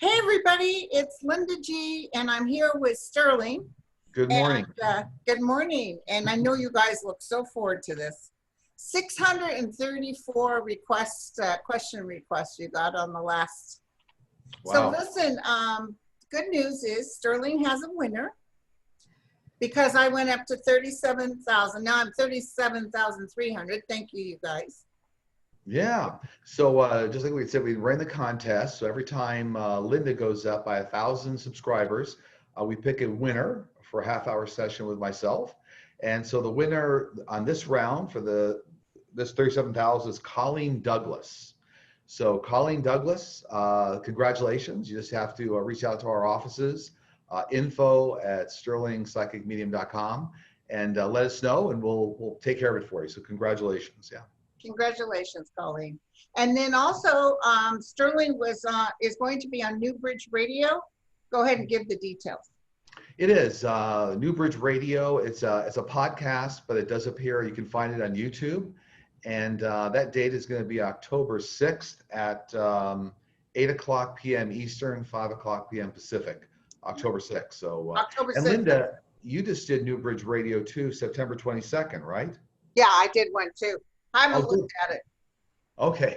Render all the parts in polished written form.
Hey everybody, it's Linda G and I'm here with Sterling. Good morning. Good morning. And I know you guys look so forward to this. 634 question requests you got on the last. Wow. So listen, good news is Sterling has a winner because I went up to 37,000. Now I'm 37,300. Thank you, you guys. Yeah. So just like we said, we ran the contest. So every time Linda goes up by 1,000 subscribers, we pick a winner for a half-hour session with myself. And so the winner on this round for this 37,000 is Colleen Douglas. So Colleen Douglas, congratulations. You just have to reach out to our offices, info@sterlingpsychicmedium.com, and let us know, and we'll take care of it for you. So congratulations. Yeah. Congratulations, Colleen. And then also, Sterling is going to be on Newbridge Radio. Go ahead and give the details. It is Newbridge Radio. It's a podcast, but it does appear. You can find it on YouTube, and that date is going to be October 6th at 8:00 p.m. Eastern, 5:00 p.m. Pacific. October 6th. So October 6th. And Linda, you just did Newbridge Radio too, September 22nd, right? Yeah, I did one too. I haven't looked at it. Okay.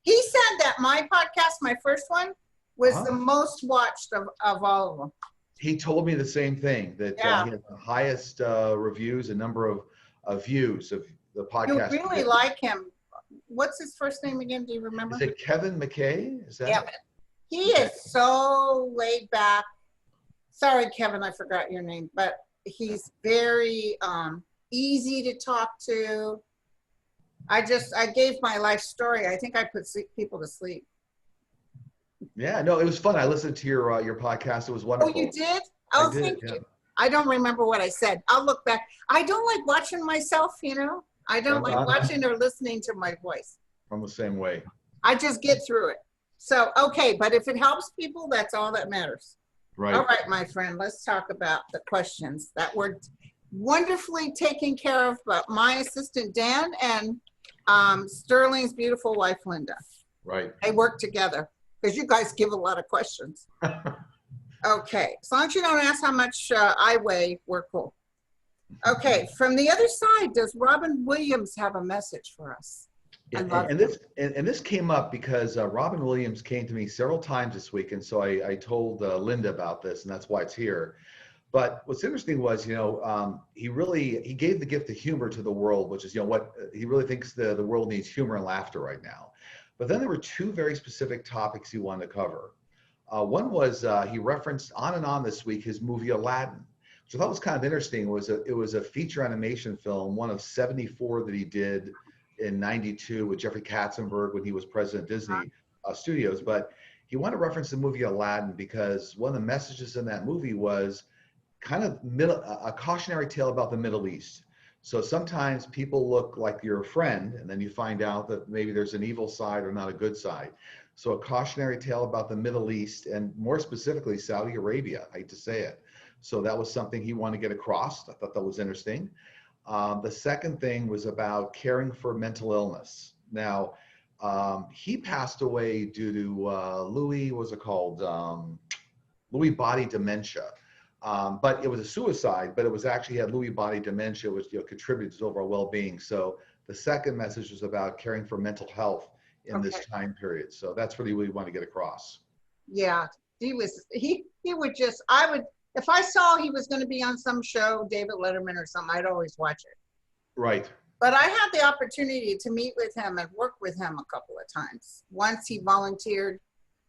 He said that my podcast, my first one, was the most watched of all of them. He told me the same thing, that he had the highest reviews and number of views of the podcast. You really like him. What's his first name again? Do you remember? Is it Kevin McKay? Is that Kevin. He is so laid back. Sorry, Kevin, I forgot your name, but he's very easy to talk to. I gave my life story. I think I put people to sleep. Yeah, no, it was fun. I listened to your podcast. It was wonderful. Oh, you did? Oh, thank you. I don't remember what I said. I'll look back. I don't like watching myself, you know. I don't like watching or listening to my voice. I'm the same way. I just get through it. So, okay, but if it helps people, that's all that matters. Right. All right, my friend, let's talk about the questions that were wonderfully taken care of by my assistant, Dan, and Sterling's beautiful wife, Linda. Right. They work together because you guys give a lot of questions. Okay, as long as you don't ask how much I weigh, we're cool. Okay, from the other side, does Robin Williams have a message for us? Yeah, and this came up because Robin Williams came to me several times this week, and so I told Linda about this, and that's why it's here. But what's interesting was, he gave the gift of humor to the world, which is, what he really thinks the world needs humor and laughter right now. But then there were two very specific topics he wanted to cover. One was he referenced on and on this week his movie Aladdin, which I thought was kind of interesting. It was a feature animation film, one of 74 that he did in '92 with Jeffrey Katzenberg when he was president of Disney Studios. But he wanted to reference the movie Aladdin because one of the messages in that movie was kind of a cautionary tale about the Middle East. So sometimes people look like you're a friend, and then you find out that maybe there's an evil side or not a good side. So a cautionary tale about the Middle East, and more specifically Saudi Arabia. I hate to say it. So that was something he wanted to get across. I thought that was interesting. The second thing was about caring for mental illness. Now, he passed away due to Lewy body dementia. But it was a suicide, but it was actually had Lewy body dementia, which contributed to his overall well-being. So the second message was about caring for mental health in this time period. So that's really what we want to get across. Yeah, he would just, if I saw he was going to be on some show, David Letterman or something, I'd always watch it. Right. But I had the opportunity to meet with him and work with him a couple of times. Once he volunteered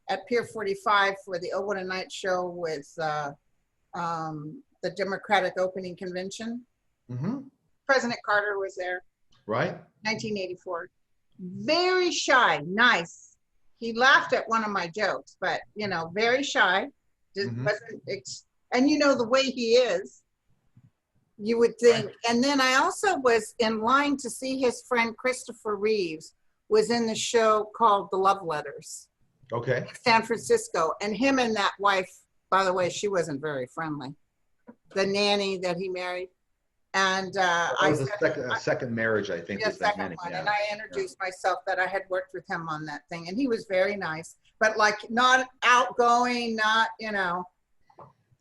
at Pier 45 for the Owen and Night show with the Democratic opening convention. Mm-hmm. President Carter was there. Right. 1984. Very shy, nice. He laughed at one of my jokes, but very shy. Just wasn't. And the way he is, you would think. Right. And then I also was in line to see his friend Christopher Reeves was in the show called The Love Letters. Okay. In San Francisco, and him and that wife. By the way, she wasn't very friendly. The nanny that he married. And That I was said, a second marriage, I think, the was that second meaning. one, Yeah. and I Yeah. introduced myself that I had worked with him on that thing, and he was very nice, but like not outgoing, not, you know,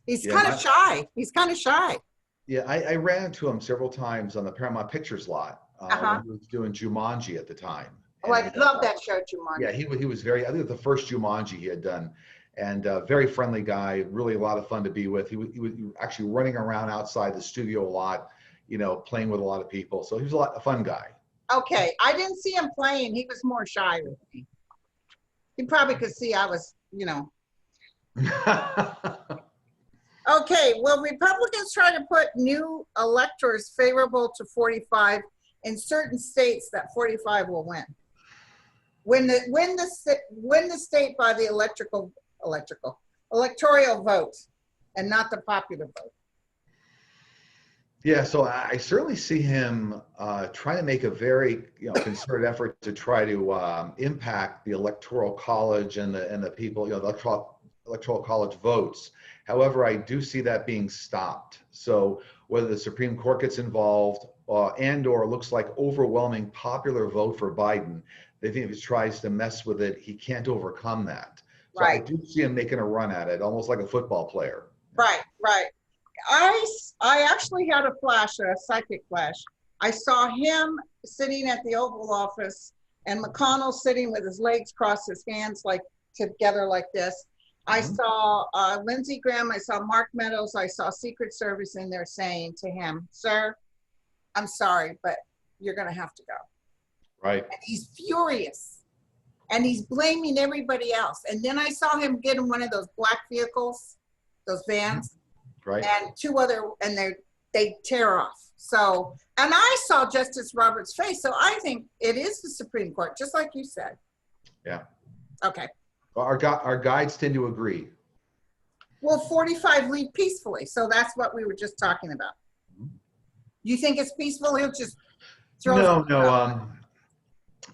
he's Yeah. kind of shy. He's kind of shy. Yeah, I ran into him several times on the Paramount Pictures lot Uh-huh. when he was doing Jumanji at the time. Oh, I And love that show, yeah, Jumanji. he was very, I think it was the first Jumanji he had done. And very friendly guy, really a lot of fun to be with. He was actually running around outside the studio a lot, you know, playing with a lot of people. So he was a fun guy. Okay, I didn't see him playing. He was more shy with me. He probably could see I was, you know. Okay, well, Republicans try to put new electors favorable to 45 in certain states that 45 will win. Win the state by the electoral vote, and not the popular vote. Yeah, so I certainly see him trying to make a very concerted effort to try to impact the electoral college and the people, the electoral college votes. However, I do see that being stopped. So whether the Supreme Court gets involved and/or it looks like overwhelming popular vote for Biden, they think if he tries to mess with it, he can't overcome that. So I Right, do see him making a run at it, almost like a football player. right, right. I actually had a flash, a psychic flash. I saw him sitting at the Oval Office and McConnell sitting with his legs crossed, his hands like together like this. I saw Lindsey Graham, I saw Mark Meadows, I saw Secret Service in there saying to him, "Sir, I'm sorry, but you're going to have to go." Right. And he's furious and he's blaming everybody else. And then I saw him get in one of those black vehicles, those vans. Right. And two other, and they tear off. So, and I saw Justice Roberts' face. So I think it is the Supreme Court, just like you said. Yeah. Okay. Our guides tend to agree. Well, 45 leave peacefully. So that's what we were just talking about. You think it's peaceful? He'll just throw No.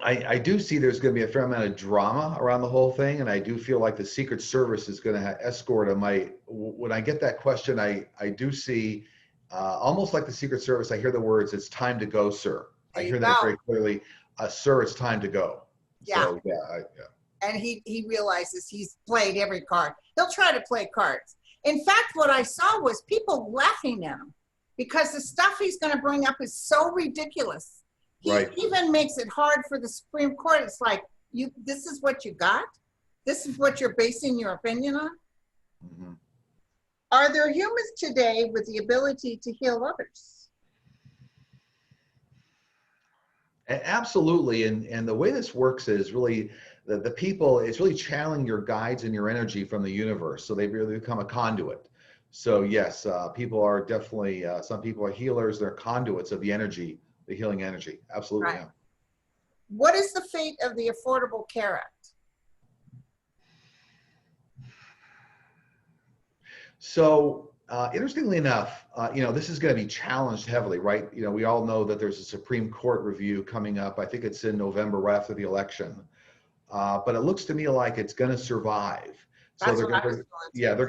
I do see there's going to be a fair amount of drama around the whole thing, and I do feel like the Secret Service is going to escort him. When I get that question, I do see almost like the Secret Service. I hear the words, "It's time to go, sir." I hear that very clearly. Sir, it's time to go. Yeah. So, yeah. And he realizes he's played every card. He'll try to play cards. In fact, what I saw was people laughing at him because the stuff he's going to bring up is so ridiculous. He even makes it hard for the Supreme Court. It's like, this is what you got? This is what you're basing your opinion on? Mm-hmm. Are there humans today with the ability to heal others? Absolutely. And the way this works is really the people, it's really channeling your guides and your energy from the universe. So they really become a conduit. So yes, people are definitely, some people are healers, they're conduits of the energy, the healing energy. Absolutely. Right. Yeah. What is the fate of the Affordable Care Act? So interestingly enough, this is going to be challenged heavily, right? We all know that there's a Supreme Court review coming up. I think it's in November, right after the election. But it looks to me like it's going to survive. So they're going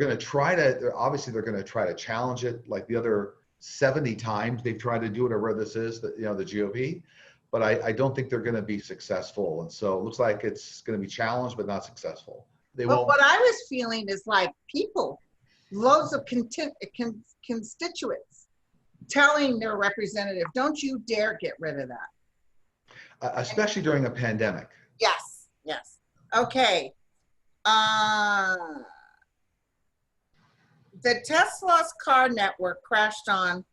to try to, obviously they're going to try to challenge it like the other 70 times they've tried to do whatever this is, the GOP, but I don't think they're going to be successful. And so it looks like it's going to be challenged, but not successful. But what I was feeling is like people, loads of constituents telling their representative, don't you dare get rid of that. Especially during a pandemic. Yes, yes. Okay. The Tesla's car network crashed on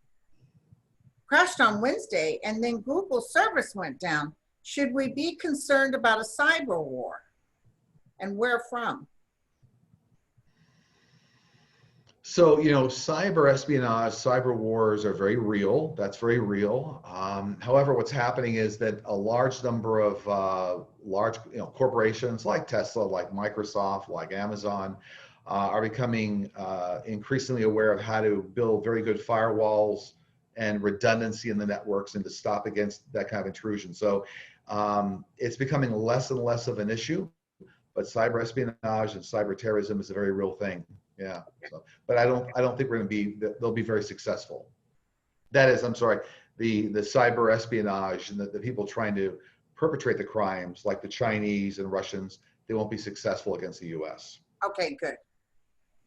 Wednesday, and then Google service went down. Should we be concerned about a cyber war? And where from? So, cyber espionage, cyber wars are very real. That's very real. However, what's happening is that a large number of large corporations like Tesla, like Microsoft, like Amazon, are becoming increasingly aware of how to build very good firewalls and redundancy in the networks and to stop against that kind of intrusion. So it's becoming less and less of an issue, but cyber espionage and cyber terrorism is a very real thing. Yeah. So, but I don't think they'll be very successful. That is, I'm sorry, the cyber espionage and the people trying to perpetrate the crimes, like the Chinese and Russians, they won't be successful against the U.S. Okay, good.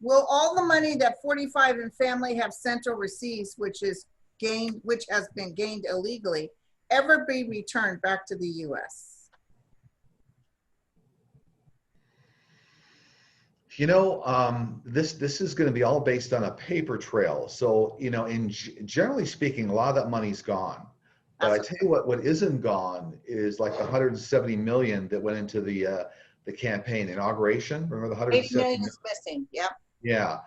Will all the money that 45 and family have sent overseas, which has been gained illegally, ever be returned back to the U.S.? You know, this is going to be all based on a paper trail. So, you know, generally speaking, a lot of that money's gone. But I tell you what isn't gone is like the 170 million that went into the campaign inauguration. Remember the 80 170 million million? is missing. Yep. Yeah.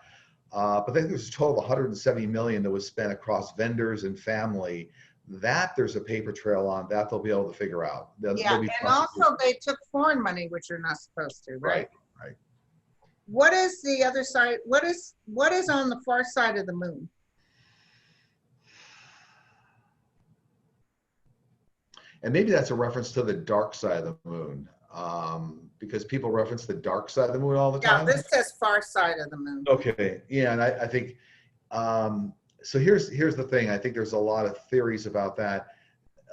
But I think there's a total of 170 million that was spent across vendors and family. That there's a paper trail on that they'll be able to figure out. Yeah, They'll be and also they took foreign money, which you're not supposed to, right? Right. What is the other side? What is on the far side of the moon? And maybe that's a reference to the dark side of the moon, because people reference the dark side of the moon all the Yeah, time. this says far side of the moon. Okay, yeah, and I think so. Here's the thing. I think there's a lot of theories about that.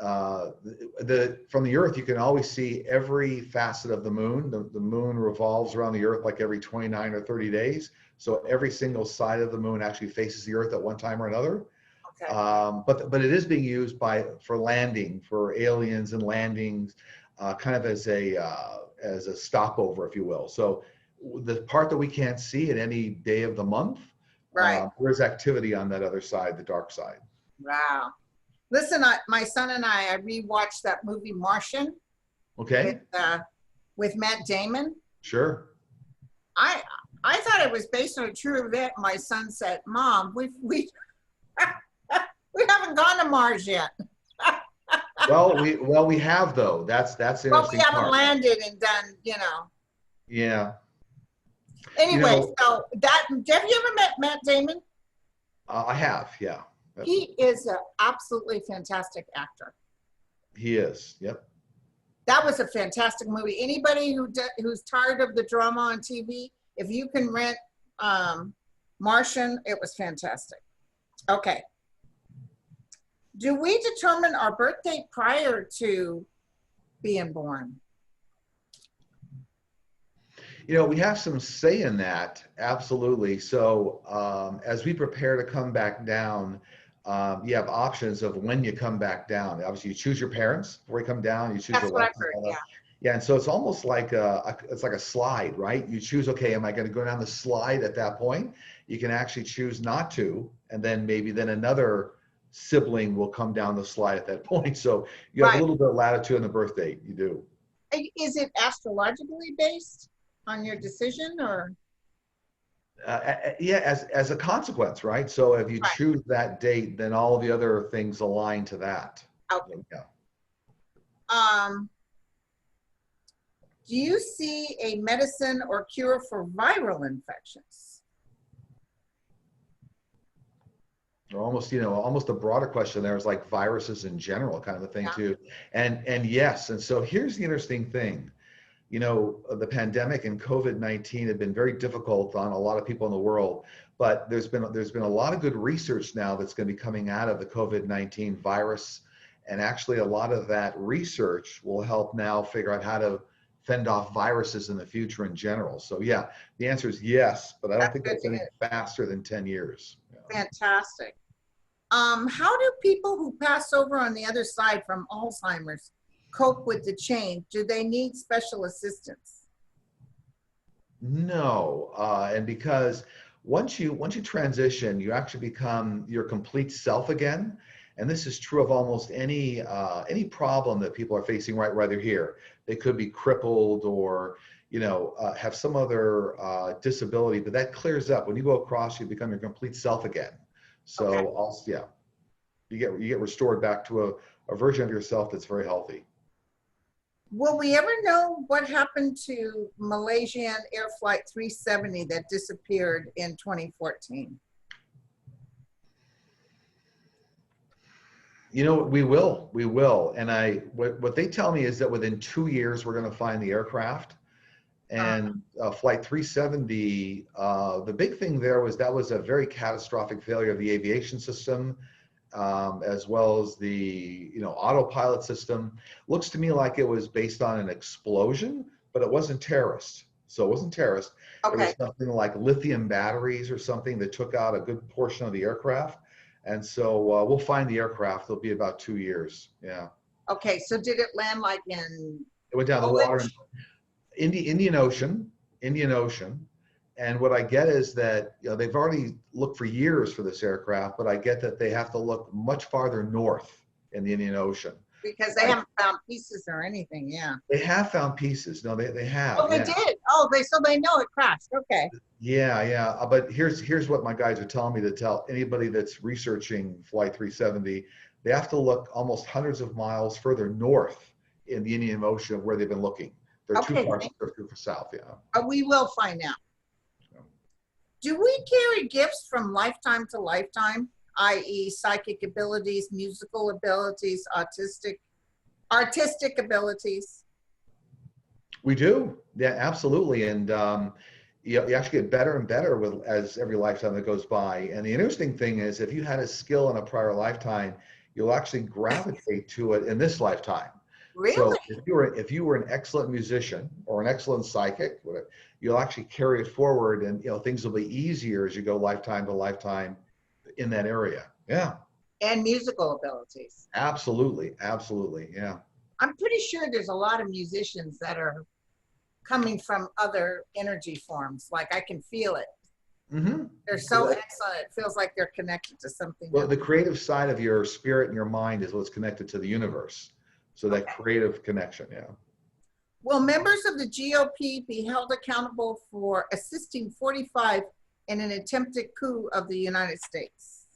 From the Earth, you can always see every facet of the moon. The moon revolves around the Earth like every 29 or 30 days. So every single side of the moon actually faces the Earth at one time or another. Okay. But it is being used for landing, for aliens and landings, kind of as a stopover, if you will. So the part that we can't see at any day of the month, Right. there's activity on that other side, the dark side. Wow. Listen, my son and I rewatched that movie Martian. Okay. With Matt Damon. Sure. I thought it was based on a true event. My son said, "Mom, we we haven't gone to Mars yet." well, we have though. That's the interesting But we haven't part. landed and done, you know. Yeah. Anyway, You know, so have you ever met Matt Damon? I have, yeah. He is an absolutely fantastic actor. He is. Yep. That was a fantastic movie. Anybody who's tired of the drama on TV, if you can rent Martian, it was fantastic. Okay. Do we determine our birth date prior to being born? You know, we have some say in that, absolutely. So as we prepare to come back down, you have options of when you come back down. Obviously, you choose your parents before you come down. You choose That's your what wife. I've heard, yeah. Yeah, and so it's almost like it's like a slide, right? You choose, okay, am I going to go down the slide at that point? You can actually choose not to, and then maybe another sibling will come down the slide at that point. So you have a little bit of latitude on the birth date. You do. Is it astrologically based on your decision, or? Yeah, as a consequence, right? So if you choose that date, then all the other things align to that. Okay. Yeah. Do you see a medicine or cure for viral infections? Or almost, almost a broader question there is like viruses in general, kind of a thing too. And yes, and so here's the interesting thing. The pandemic and COVID-19 have been very difficult on a lot of people in the world, but there's been a lot of good research now that's going to be coming out of the COVID-19 virus, and actually a lot of that research will help now figure out how to fend off viruses in the future in general. So yeah, the answer is yes, but I don't think that's any faster than 10 years. Yeah. Fantastic. How do people who pass over on the other side from Alzheimer's cope with the change? Do they need special assistance? No, and because once you transition, you actually become your complete self again. And this is true of almost any problem that people are facing right they're here. They could be crippled or have some other disability, but that clears up when you go across. You become your complete self again. So also, yeah, you get restored back to a version of yourself that's very healthy. Will we ever know what happened to Malaysian Air Flight 370 that disappeared in 2014? We will. And what they tell me is that within 2 years, we're going to find the aircraft. And Flight 370, the big thing there was that was a very catastrophic failure of the aviation system. as well as the autopilot system. Looks to me like it was based on an explosion, but it wasn't terrorist. So it wasn't terrorist. It was Okay. something like lithium batteries or something that took out a good portion of the aircraft. And so we'll find the aircraft. It'll be about 2 years. Yeah. Okay. So did it land like in It went down the water in Norwich? Indian Ocean, Indian Ocean. And what I get is that they've already looked for years for this aircraft, but I get that they have to look much farther north in the Indian Ocean. Because they haven't found pieces or anything. Yeah. They have found pieces. No, they have. Oh, they Yeah. did. Oh, so they know it crashed. Okay. Yeah, yeah. But here's what my guys are telling me to tell anybody that's researching Flight 370. They have to look almost hundreds of miles further north in the Indian Ocean where they've been looking. They're too Okay. far south. Yeah. We will find out. Do we carry gifts from lifetime to lifetime, i.e., psychic abilities, musical abilities, artistic abilities? We do. Yeah, absolutely. And you actually get better and better as every lifetime that goes by. And the interesting thing is, if you had a skill in a prior lifetime, you'll actually gravitate to it in this lifetime. Really? So if you were an excellent musician or an excellent psychic, you'll actually carry it forward, and things will be easier as you go lifetime to lifetime in that area. Yeah. And musical abilities. Absolutely, yeah. I'm pretty sure there's a lot of musicians that are coming from other energy forms. Like I can feel it. Mm-hmm. They're so excellent. It feels like they're connected to something. Well, the creative side of your spirit and your mind is what's connected to the universe. So that creative connection, yeah. Will members of the GOP be held accountable for assisting 45 in an attempted coup of the United States?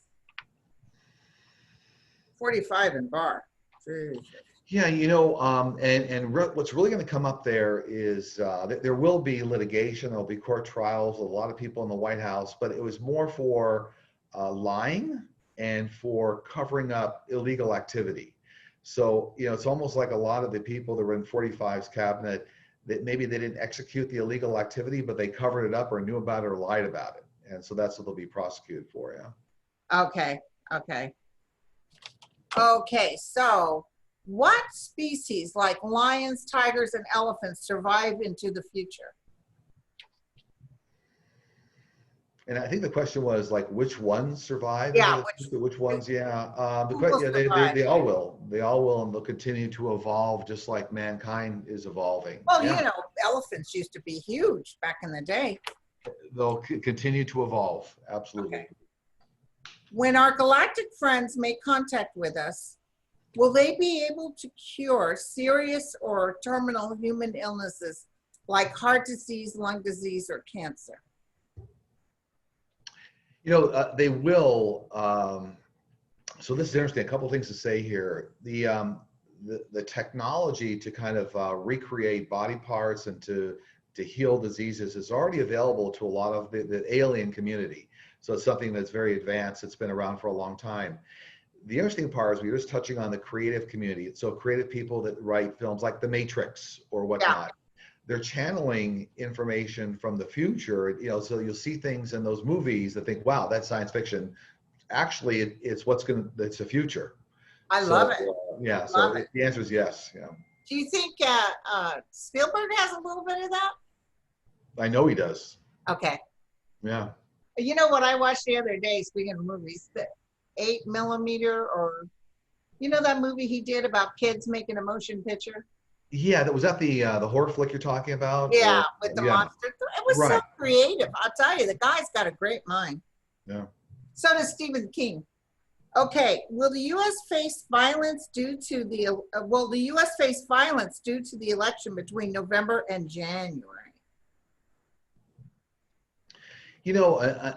45 in bar. Jeez. Yeah, what's really going to come up there is there will be litigation. There'll be court trials. A lot of people in the White House, but it was more for lying and for covering up illegal activity. So, it's almost like a lot of the people that were in 45's cabinet that maybe they didn't execute the illegal activity, but they covered it up or knew about it or lied about it. And so that's what they'll be prosecuted for, yeah. Okay. So what species like lions, tigers, and elephants survive into the future? And I think the question was like, which ones survive? Yeah, which ones? Yeah. They all will. They all will, and they'll continue to evolve just like mankind is evolving. Well, elephants used to be huge back in the day. They'll continue to evolve. Absolutely. Okay. When our galactic friends make contact with us, will they be able to cure serious or terminal human illnesses like heart disease, lung disease, or cancer? They will. So this is interesting. A couple of things to say here. The technology to kind of recreate body parts and to heal diseases is already available to a lot of the alien community. So it's something that's very advanced. It's been around for a long time. The interesting part is we were just touching on the creative community. So creative people that write films like The Matrix or whatnot. Yeah. They're channeling information from the future, so you'll see things in those movies that think, wow, that's science fiction. Actually, it's it's the future. I love it. Yeah, the answer is yes. Yeah. Do you think Spielberg has a little bit of that? I know he does. Okay. Yeah. You know what I watched the other day, speaking of movies, the 8mm, or that movie he did about kids making a motion picture? Yeah, was that the horror flick you're talking about? Yeah, with the monster. It was so creative. I'll tell you, the guy's got a great mind. Yeah. So does Stephen King. Okay, will the U.S. face violence due to the election between November and January?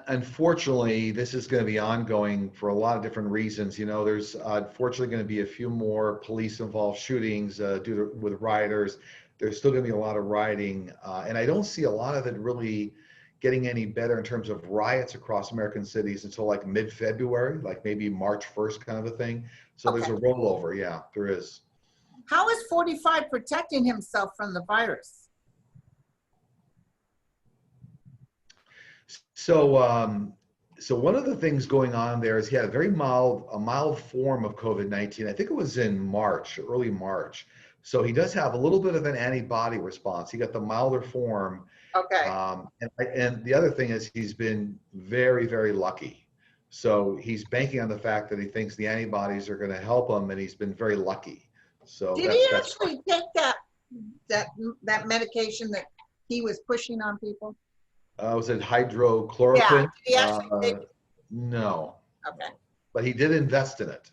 Unfortunately, this is going to be ongoing for a lot of different reasons. There's unfortunately going to be a few more police-involved shootings with rioters. There's still going to be a lot of rioting, and I don't see a lot of it really getting any better in terms of riots across American cities until like mid-February, like maybe March 1st kind of a thing. So There's a rollover. Yeah, there is. How is 45 protecting himself from the virus? So So one of the things going on there is he had a mild form of COVID-19. I think it was in March, early March. So he does have a little bit of an antibody response. He got the milder form. Okay. And the other thing is he's been very, very lucky. So he's banking on the fact that he thinks the antibodies are going to help him, and he's been very lucky. So Did he actually take that medication that he was pushing on people? was it Yeah. hydrochloroquine? Did he actually take? No, Okay. but he did invest in it.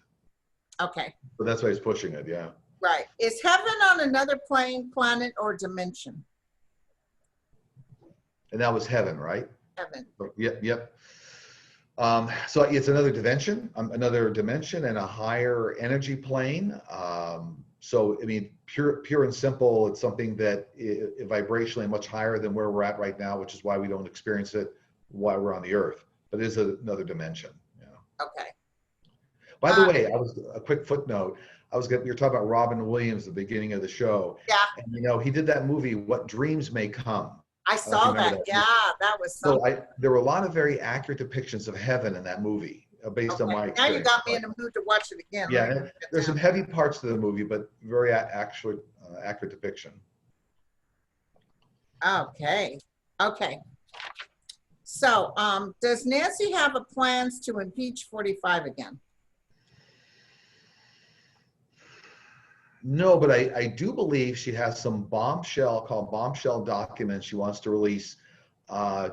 Okay. So that's why he's pushing it. Yeah. Right. Is heaven on another plane, planet, or dimension? And that was heaven, right? Heaven. Yep, yep. So it's another dimension and a higher energy plane. So I mean, pure and simple, it's something that is vibrationally much higher than where we're at right now, which is why we don't experience it while we're on the Earth. But it is another dimension. Yeah. Okay. By the way, a quick footnote. We were talking about Robin Williams at the beginning of the show. Yeah. And he did that movie, What Dreams May Come. I saw that. Yeah, that was something. So there were a lot of very accurate depictions of heaven in that movie, based on my experience. Now you got me in the mood to watch it again. Yeah, there's some heavy parts to the movie, but very accurate depiction. Okay. Okay. So, does Nancy have plans to impeach 45 again? No, but I do believe she has some bombshell documents she wants to release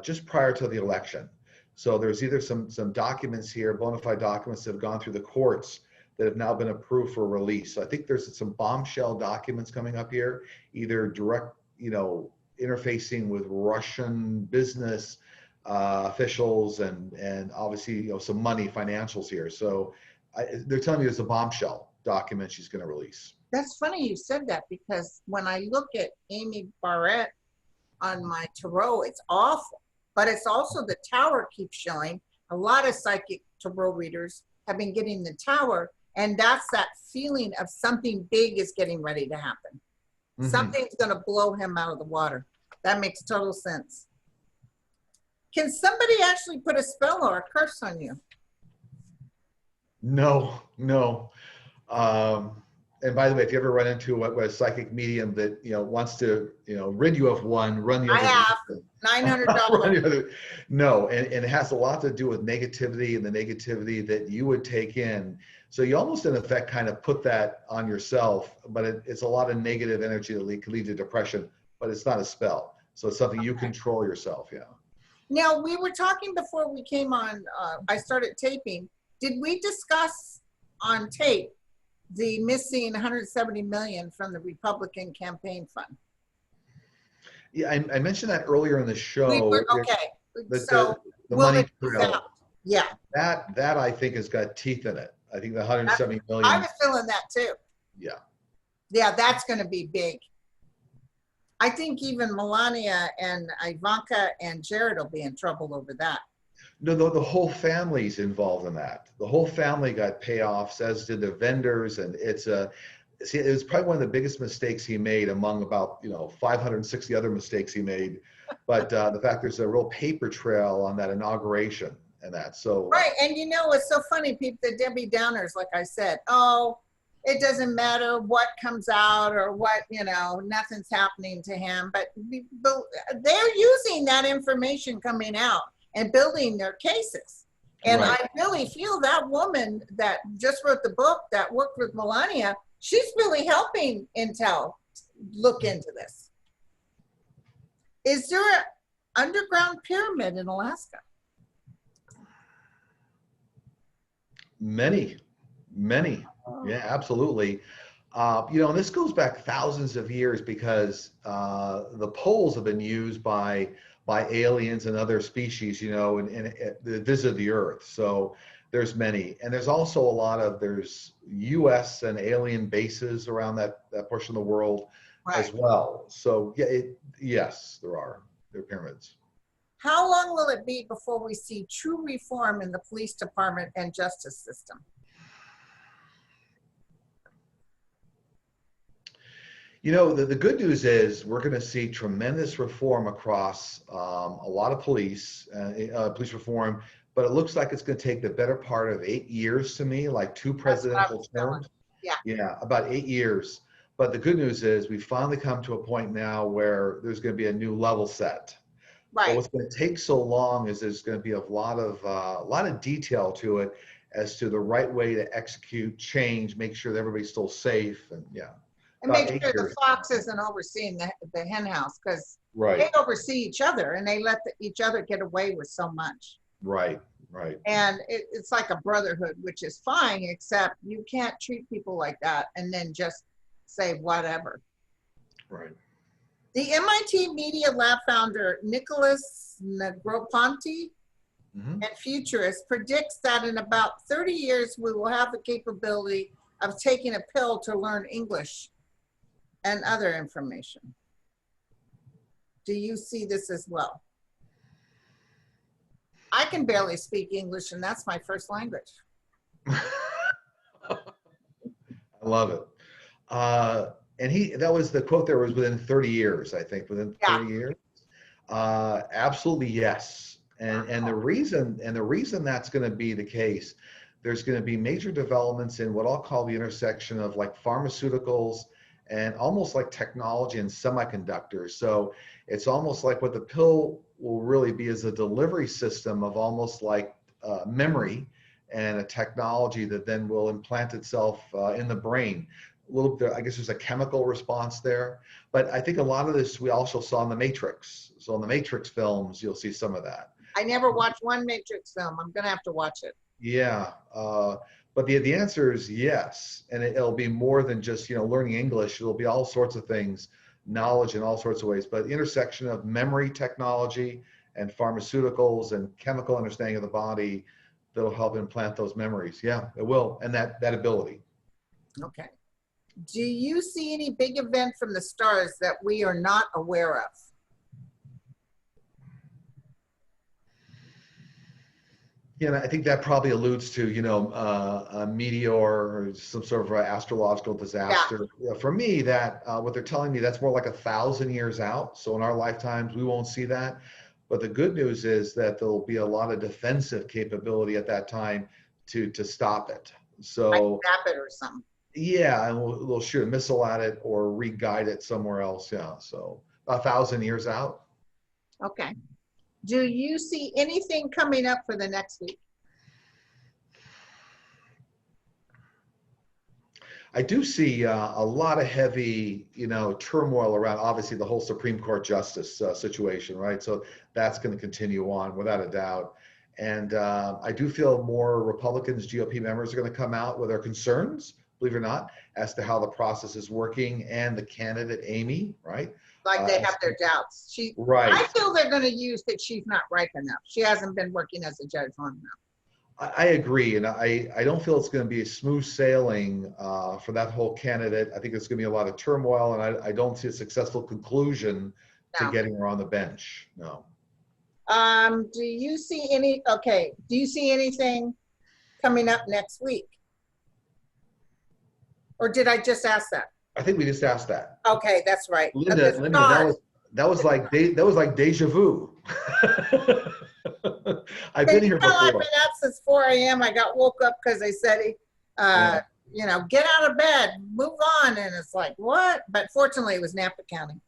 just prior to the election. So there's either some documents here, bona fide documents that have gone through the courts that have now been approved for release. So I think there's some bombshell documents coming up here, either direct, interfacing with Russian business officials and obviously, some money, financials here. So they're telling me there's a bombshell document she's going to release. That's funny you said that, because when I look at Amy Barrett on my tarot, it's awful. But it's also the tower keeps showing. A lot of psychic tarot readers have been getting the tower, and that's that feeling of something big is getting ready to happen. Mm-hmm. Something's going to blow him out of the water. That makes total sense. Can somebody actually put a spell or a curse on you? No. And by the way, if you ever run into a psychic medium that wants to rid you of one, run the other. I have $900. No, and it has a lot to do with negativity and the negativity that you would take in. So you almost in effect kind of put that on yourself, but it's a lot of negative energy that can lead to depression. But it's not a spell, so it's something you control yourself. Yeah. Now, we were talking before we came on. I started taping. Did we discuss on tape the missing 170 million from the Republican campaign fund? Yeah, I mentioned that earlier in the show. Okay. The money trail. Yeah. That I think has got teeth in it. I think the 170 million. I was feeling that too. Yeah. Yeah, that's going to be big. I think even Melania and Ivanka and Jared will be in trouble over that. No, the whole family's involved in that. The whole family got payoffs, as did the vendors, and it was probably one of the biggest mistakes he made among about 560 other mistakes he made. But the fact there's a real paper trail on that inauguration and that. So right, and it's so funny, people, the Debbie Downers, like I said, it doesn't matter what comes out or what, nothing's happening to him. But they're using that information coming out and building their cases. And right. I really feel that woman that just wrote the book that worked with Melania, she's really helping Intel look into this. Is there an underground pyramid in Alaska? Many. Oh. Yeah, absolutely. And this goes back thousands of years because the poles have been used by aliens and other species, and the visit the Earth. So there's many, and there's also there's U.S. and alien bases around that portion of the world right. as well. So yes, there are pyramids. How long will it be before we see true reform in the police department and justice system? The good news is we're going to see tremendous reform across a lot of police reform, but it looks like it's going to take the better part of 8 years to me, like 2 presidential terms. Yeah. Yeah, about 8 years. But the good news is we finally come to a point now where there's going to be a new level set. But Right. what's going to take so long is there's going to be a lot of detail to it as to the right way to execute change, make sure that everybody's still safe, and yeah, And about make eight sure the years. fox isn't overseeing the hen house, because they Right, oversee each other and they let each other get away with so much. right, right. And it's like a brotherhood, which is fine, except you can't treat people like that and then just say whatever. Right. The MIT Media Lab founder, Nicholas Negroponte, Mm-hmm. and futurist, predicts that in about 30 years, we will have the capability of taking a pill to learn English and other information. Do you see this as well? I can barely speak English, and that's my first language. I love it. And that was the quote there, was within 30 years, I think, within 30 years. Absolutely, yes. And the reason that's going to be the case, there's going to be major developments in what I'll call the intersection of like pharmaceuticals and almost like technology and semiconductors. So it's almost like what the pill will really be is a delivery system of almost like memory and a technology that then will implant itself in the brain. A little bit, I guess there's a chemical response there, but I think a lot of this we also saw in the Matrix. So in the Matrix films, you'll see some of that. I never watched one Matrix film. I'm gonna have to watch it. Yeah, but the answer is yes, and it'll be more than just learning English. It'll be all sorts of things, knowledge in all sorts of ways. But the intersection of memory technology and pharmaceuticals and chemical understanding of the body that'll help implant those memories. Yeah, it will, and that ability. Okay. Do you see any big event from the stars that we are not aware of? Yeah, and I think that probably alludes to, a meteor or some sort of astrological disaster. Yeah, for me, that what they're telling me, that's more like 1,000 years out. So in our lifetimes, we won't see that. But the good news is that there'll be a lot of defensive capability at that time to stop it. So like zap it or something. Yeah, and we'll shoot a missile at it or re-guide it somewhere else. Yeah, so 1,000 years out. Okay. Do you see anything coming up for the next week? I do see a lot of heavy, turmoil around, obviously, the whole Supreme Court justice situation, right? So that's going to continue on without a doubt. And I do feel more Republicans, GOP members are going to come out with their concerns, believe it or not, as to how the process is working and the candidate, Amy, right? Like they have their doubts. Right. I feel they're going to use that she's not ripe enough. She hasn't been working as a judge long enough. I agree, and I don't feel it's going to be a smooth sailing for that whole candidate. I think it's going to be a lot of turmoil, and I don't see a successful conclusion to getting her on the bench. No. Do you see anything coming up next week? Or did I just ask that? I think we just asked that. Okay, that's right. Linda, that was like deja vu. I've been here before. I've been up since 4 a.m. I got woke up because they said, get out of bed, move on. And it's like, what? But fortunately, it was Napa County.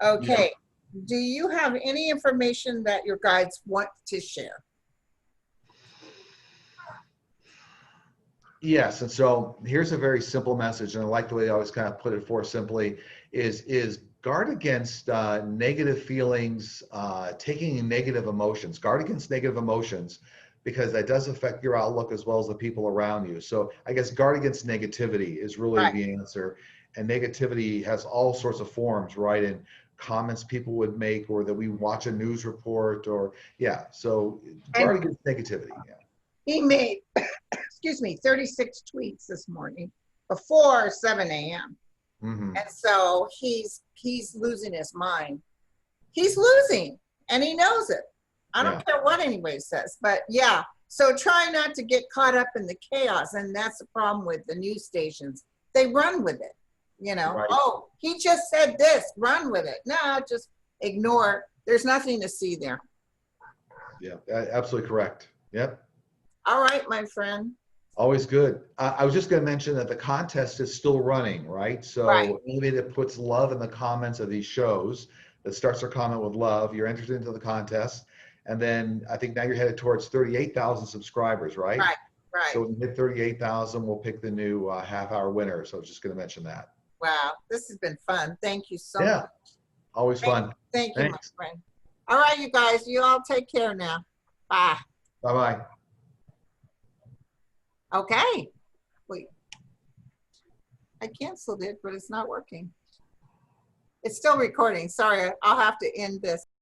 Okay. Yeah. Do you have any information that your guides want to share? Yes, and so here's a very simple message, and I like the way I always kind of put it forth simply, is guard against negative feelings, taking negative emotions. Guard against negative emotions, because that does affect your outlook as well as the people around you. So I guess guard against negativity is really the answer. And negativity has all sorts of forms, right? And comments people would make, or that we watch a news report, or so guard against negativity. Yeah. He made 36 tweets this morning before 7 a.m. Mm-hmm. And so he's losing his mind. He's losing, and he knows it. I don't care what anybody says, but so try not to get caught up in the chaos. And that's the problem with the news stations. They run with it, Right. Oh, he just said this, run with it. No, just ignore. There's nothing to see there. Yeah, absolutely correct. Yep. All right, my friend. Always good. I was just going to mention that the contest is still running, right? Right. So anybody that puts love in the comments of these shows, that starts their comment with love, you're entered into the contest. And then I think now you're headed towards 38,000 subscribers, right? Right. Right. So when we hit 38,000, we'll pick the new half-hour winner. So I was just going to mention that. Wow. This has been fun. Thank you so Yeah, much. always fun. Thank you, my Thanks. friend. All right, you guys. You all take care now. Bye. Bye-bye. Okay. Wait. I canceled it, but it's not working. It's still recording. Sorry. I'll have to end this.